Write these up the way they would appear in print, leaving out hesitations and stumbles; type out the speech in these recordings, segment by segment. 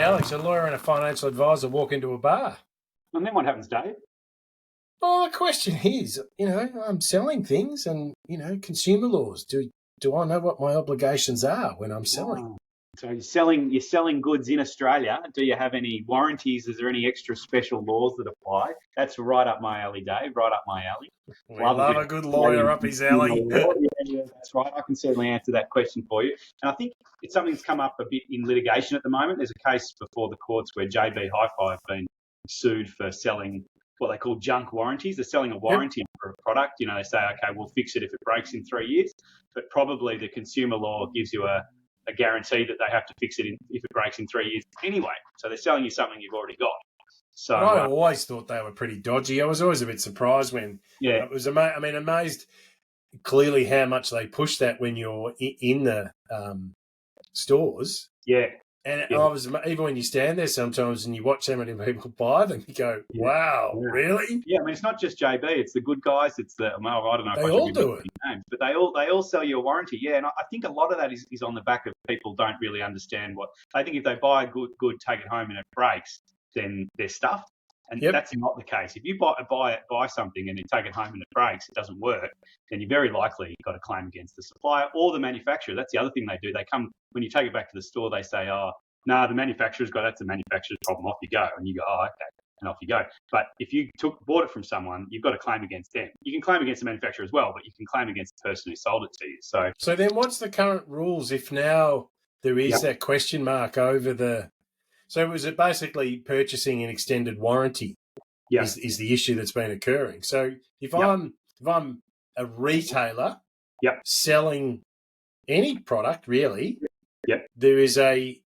Alex, a lawyer and a financial advisor walk into a bar. And then what happens, Dave? Well, the question is, I'm selling things and, consumer laws. Do I know what my obligations are when I'm selling? Oh. So you're selling goods in Australia. Do you have any warranties? Is there any extra special laws that apply? That's right up my alley, Dave. Right up my alley. We love a good lawyer up his alley. Yeah, that's right. I can certainly answer that question for you. And I think it's something that's come up a bit in litigation at the moment. There's a case before the courts where JB Hi-Fi have been sued for selling what they call junk warranties. They're selling a warranty for a product. They say, okay, we'll fix it if it breaks in 3 years. But probably the consumer law gives you a guarantee that they have to fix it if it breaks in 3 years anyway. So they're selling you something you've already got. So but I always thought they were pretty dodgy. I was always a bit surprised when it was amazed clearly how much they push that when you're in the stores. Yeah. And I was, even when you stand there sometimes and you watch how many people buy them, you go, wow, really? Yeah, I mean, it's not just JB, it's the good guys, it's I don't know they all do it. Names, but they all sell you a warranty. Yeah, and I think a lot of that is on the back of people don't really understand what. I think if they buy a good, take it home and it breaks, then they're stuffed. And that's not the case. If you buy something and then take it home and it breaks, it doesn't work, then you're very likely got a claim against the supplier or the manufacturer. That's the other thing they do. They come, when you take it back to the store, they say, oh, no, the manufacturer's got, that's the manufacturer's problem, off you go. And you go, oh, okay, and off you go. But if you bought it from someone, you've got a claim against them. You can claim against the manufacturer as well, but you can claim against the person who sold it to you. So then what's the current rules if now there is that question mark over the... So was it basically purchasing an extended warranty is the issue that's been occurring? So if I'm a retailer selling any product really, there is a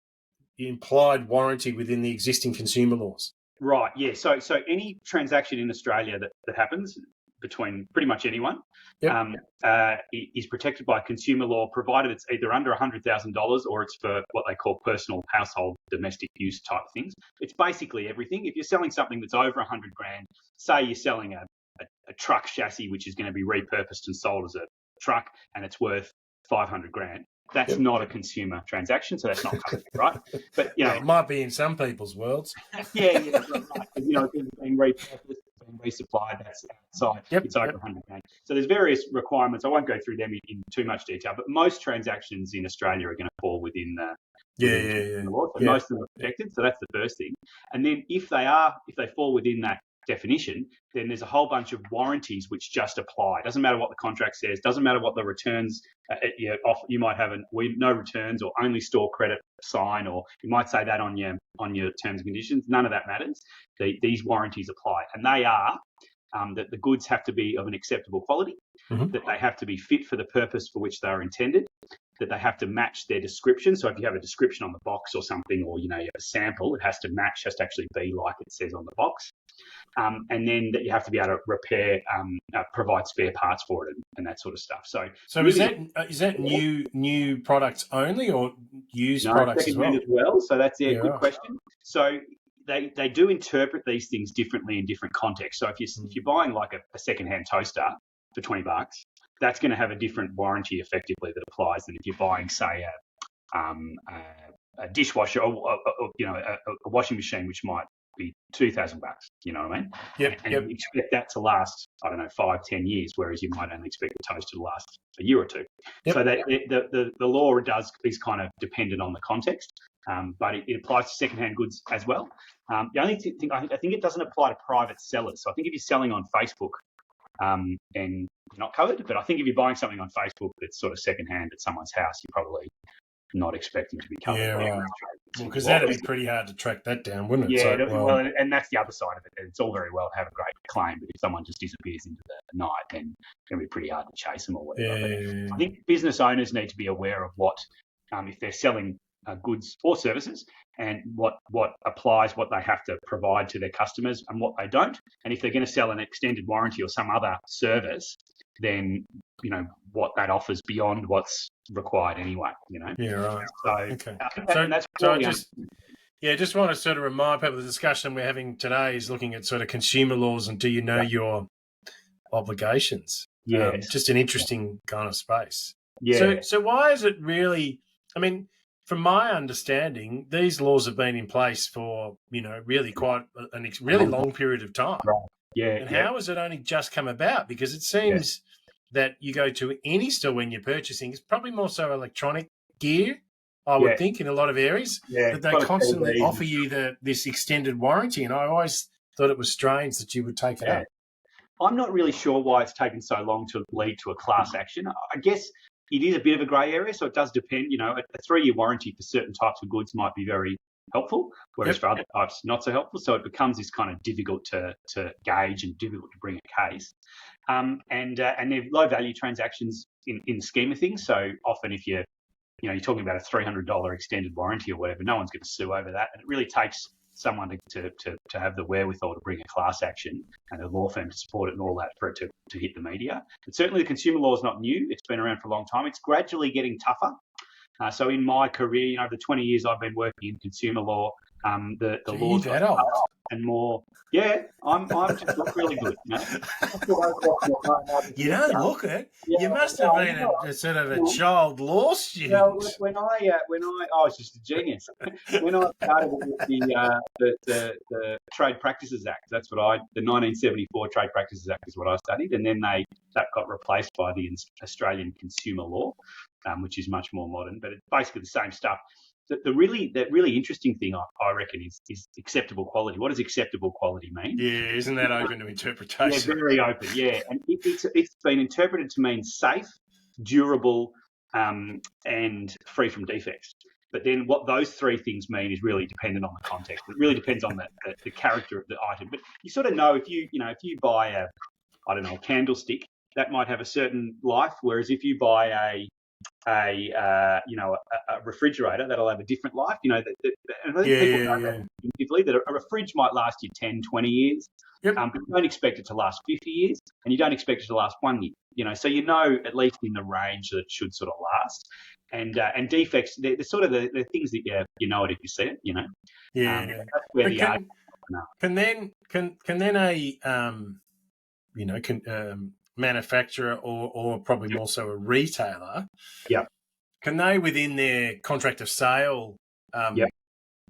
implied warranty within the existing consumer laws. Right. Yeah. So any transaction in Australia that happens between pretty much anyone is protected by consumer law, provided it's either under $100,000 or it's for what they call personal, household, domestic use type things. It's basically everything. If you're selling something that's over $100,000, say you're selling a truck chassis which is going to be repurposed and sold as a truck and it's worth $500,000. That's not a consumer transaction, so that's not covered, right? But it might be in some people's worlds. Right. If it's being repurposed, being resupplied, that's outside. It's over $100,000. So there's various requirements. I won't go through them in too much detail, but most transactions in Australia are going to fall within the law. So most of them are protected. So that's the first thing. And then if they fall within that definition, then there's a whole bunch of warranties which just apply. Doesn't matter what the contract says, doesn't matter what the returns, you might have no returns or only store credit sign, or you might say that on your terms and conditions. None of that matters. These warranties apply, and they are that the goods have to be of an acceptable quality, that they have to be fit for the purpose for which they are intended, that they have to match their description. So if you have a description on the box or something, or you have a sample, it has to match, has to actually be like it says on the box. And then that you have to be able to repair, provide spare parts for it and that sort of stuff. So really, is that new products only or used products as well? So that's good question. So they do interpret these things differently in different contexts. So if you're buying like a secondhand toaster for $20, that's going to have a different warranty effectively that applies than if you're buying, say, a dishwasher or a washing machine, which might be $2,000. You know what I mean? And you expect that to last, 5-10 years, whereas you might only expect the toaster to last a year or two. So the law is kind of dependent on the context, but it applies to secondhand goods as well. The only thing I think it doesn't apply to private sellers. So I think if you're selling on Facebook, then you're not covered. But I think if you're buying something on Facebook that's sort of secondhand at someone's house, you're probably not expecting to be covered. Yeah, right. Well, because that'd be pretty hard to track that down, wouldn't it? Yeah, so, and that's the other side of it. It's all very well to have a great claim, but if someone just disappears into the night, then it's going to be pretty hard to chase them or whatever. Yeah. I think business owners need to be aware of what, if they're selling goods or services, and what applies, what they have to provide to their customers and what they don't. And if they're going to sell an extended warranty or some other service, then, what that offers beyond what's required anyway, Yeah, right. So, okay. That's I just want to sort of remind people the discussion we're having today is looking at sort of consumer laws and do you know your obligations? Yes. Just an interesting kind of space. Yeah. So why is it really, from my understanding, these laws have been in place for, really quite a really long period of time. Right. Yeah. And how has it only just come about? Because it seems that you go to any store when you're purchasing, it's probably more so electronic gear, I would think, in a lot of areas, that they constantly offer you this extended warranty. And I always thought it was strange that you would take it up. I'm not really sure why it's taken so long to lead to a class action. I guess it is a bit of a grey area, so it does depend. A 3-year warranty for certain types of goods might be very helpful, whereas for other types, not so helpful. So it becomes this kind of difficult to gauge and difficult to bring a case. And they're low value transactions in the scheme of things. So often if you're talking about a $300 extended warranty or whatever, no one's going to sue over that. And it really takes someone to have the wherewithal to bring a class action and a law firm to support it and all that for it to hit the media. But certainly the consumer law is not new. It's been around for a long time. It's gradually getting tougher. So in my career, over the 20 years I've been working in consumer law, the laws got tougher and more. Yeah, I'm just look really good. You don't look it. Yeah, you must have been a sort of a child law student. When I was just a genius. When I started with the Trade Practices Act, the 1974 Trade Practices Act is what I studied, and then that got replaced by the Australian consumer law, which is much more modern, but it's basically the same stuff. The really interesting thing, I reckon, is acceptable quality. What does acceptable quality mean? Yeah, isn't that open to interpretation? Yeah, very open, yeah. And it's been interpreted to mean safe, durable, and free from defects. But then what those three things mean is really dependent on the context. It really depends on the character of the item. But you sort of know if you buy a candlestick, that might have a certain life, whereas if you buy a refrigerator, that'll have a different life. And I think people know that intuitively, that a fridge might last you 10, 20 years, but you don't expect it to last 50 years, and you don't expect it to last 1 year. So at least in the range that it should sort of last. And defects, they're sort of the things that you know it if you see it. That's where can then a manufacturer or probably more so a retailer, can they within their contract of sale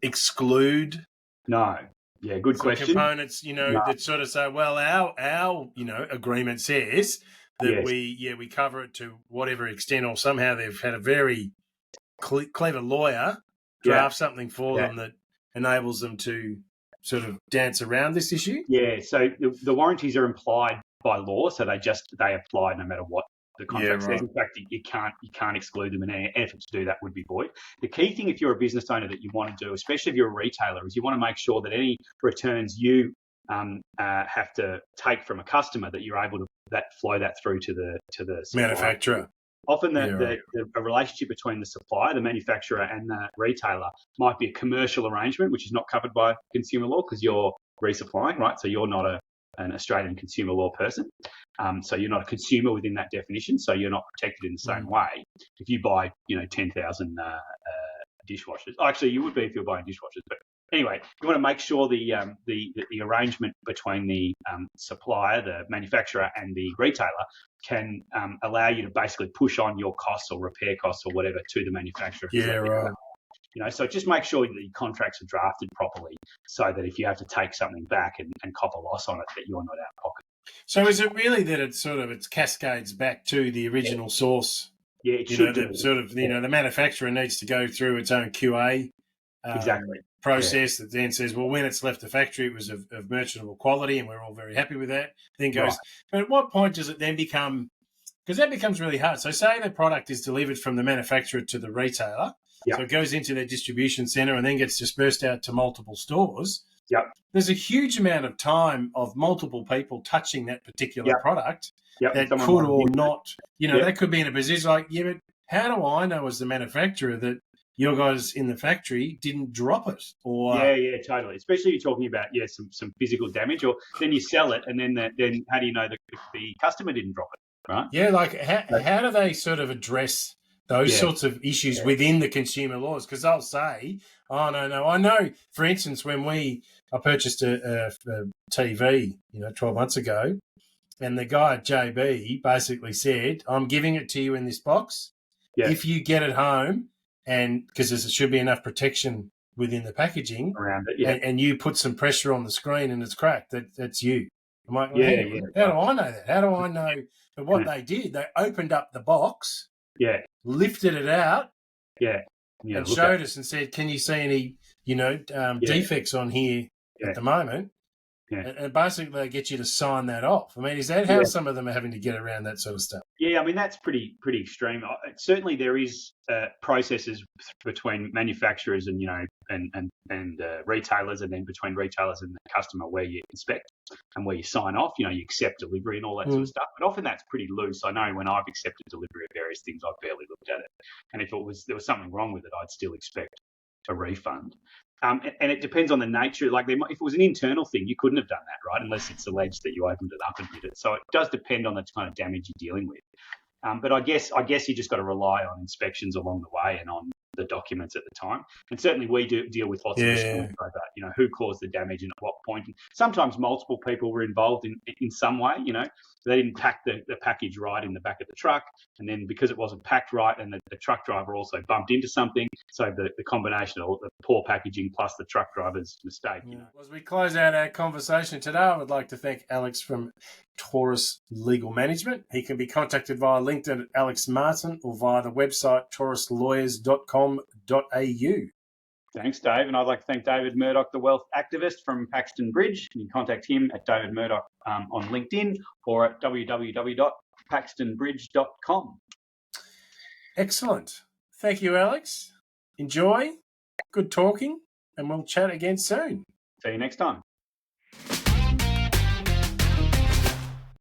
exclude good question components that sort of say, well, our agreement says that we cover it to whatever extent, or somehow they've had a very clever lawyer draft something for them that enables them to sort of dance around this issue? So the warranties are implied by law, so they apply no matter what the contract says. In fact, you can't exclude them, and any effort to do that would be void. The key thing, if you're a business owner, that you want to do, especially if you're a retailer, is you want to make sure that any returns you have to take from a customer, that you're able to flow that through to the manufacturer. Often a relationship between the supplier, the manufacturer, and the retailer might be a commercial arrangement, which is not covered by consumer law because you're resupplying, right? So you're not an Australian consumer law person. So you're not a consumer within that definition. So you're not protected in the same way. If you buy, 10,000 dishwashers, actually you would be if you're buying dishwashers. But anyway, you want to make sure the arrangement between the supplier, the manufacturer, and the retailer can allow you to basically push on your costs or repair costs or whatever to the manufacturer. So just make sure that your contracts are drafted properly, so that if you have to take something back and cop a loss on it, that you're not out of pocket. So is it really that it cascades back to the original source? Yeah, it should do. The manufacturer needs to go through its own QA process that then says, well, when it's left the factory, it was of merchantable quality, and we're all very happy with that. Then goes, but at what point does it then become? Because that becomes really hard. So say the product is delivered from the manufacturer to the retailer. So it goes into their distribution centre and then gets dispersed out to multiple stores. There's a huge amount of time of multiple people touching that particular product that could or not, they could be in a position like, but how do I know as the manufacturer that your guys in the factory didn't drop it? Or totally. Especially you're talking about some physical damage, or then you sell it, and then how do you know that the customer didn't drop it, right? Yeah, like how do they sort of address those sorts of issues within the consumer laws? Because they'll say, oh, no. I know, for instance, when I purchased a TV, 12 months ago, and the guy at JB basically said, I'm giving it to you in this box. If you get it home and because there should be enough protection within the packaging around it, and you put some pressure on the screen and it's cracked, that's you. I'm like, well, yeah. how do I know that? How do I know? But what they did, they opened up the box, lifted it out, and showed us and said, can you see any, defects on here at the moment? And basically they get you to sign that off. I mean, is that how some of them are having to get around that sort of stuff? Yeah, I mean, that's pretty extreme. Certainly there is processes between manufacturers and, and retailers, and then between retailers and the customer where you inspect and where you sign off, you accept delivery and all that sort of stuff. But often that's pretty loose. I know when I've accepted delivery of various things, I've barely looked at it. And if there was something wrong with it, I'd still expect a refund. And it depends on the nature. Like, if it was an internal thing, you couldn't have done that, right? Unless it's alleged that you opened it up and did it. So it does depend on the kind of damage you're dealing with. But I guess you just got to rely on inspections along the way and on the documents at the time. And certainly we do deal with lots of disputes over, who caused the damage and at what point. And sometimes multiple people were involved in some way. They didn't pack the package right in the back of the truck, and then because it wasn't packed right, and the truck driver also bumped into something, so the combination of the poor packaging plus the truck driver's mistake. As we close out our conversation today, I would like to thank Alex from Taurus Legal Management. He can be contacted via LinkedIn at Alex Martin or via the website tauruslawyers.com.au. Thanks, Dave. And I'd like to thank David Murdoch, the wealth activist from Paxton Bridge. You can contact him at David Murdoch on LinkedIn or at www.paxtonbridge.com. Excellent. Thank you, Alex. Enjoy. Good talking, and we'll chat again soon. See you next time.